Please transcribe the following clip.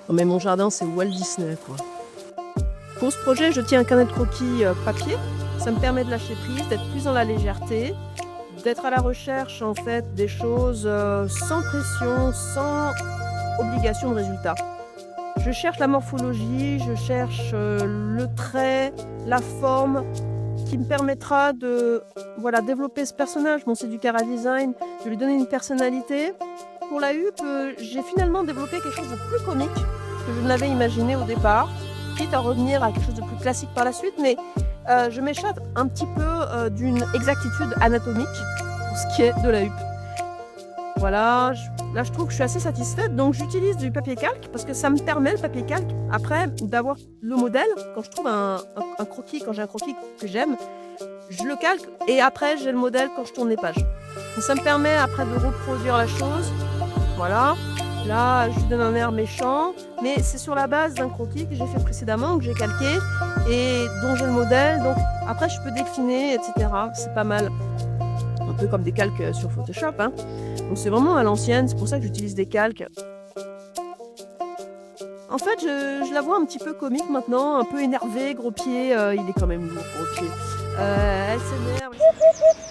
Non, mais mon jardin, c'est Walt Disney, quoi. Pour ce projet, je tiens un carnet de croquis papier. Ça me permet de lâcher prise, d'être plus dans la légèreté, d'être à la recherche en fait des choses sans pression, sans obligation de résultat. Je cherche la morphologie, je cherche le trait, la forme qui me permettra de développer ce personnage. Bon, c'est du chara design, je vais lui donner une personnalité. Pour la huppe, j'ai finalement développé quelque chose de plus comique que je ne l'avais imaginé au départ, quitte à revenir à quelque chose de plus classique par la suite, mais je m'échappe un petit peu d'une exactitude anatomique pour ce qui est de la huppe. Voilà, là je trouve que je suis assez satisfaite, donc j'utilise du papier calque parce que ça me permet, le papier calque, après d'avoir le modèle. Quand je trouve un croquis, quand j'ai un croquis que j'aime, je le calque et après j'ai le modèle quand je tourne les pages. Donc ça me permet après de reproduire la chose. Voilà, là je lui donne un air méchant, mais c'est sur la base d'un croquis que j'ai fait précédemment, que j'ai calqué et dont j'ai le modèle, donc après je peux décliner, etc. C'est pas mal. Un peu comme des calques sur Photoshop, hein. Donc c'est vraiment à l'ancienne, c'est pour ça que j'utilise des calques. En fait, je la vois un petit peu comique maintenant, un peu énervée, gros pied, il est quand même lourd, gros pied. Elle s'énerve.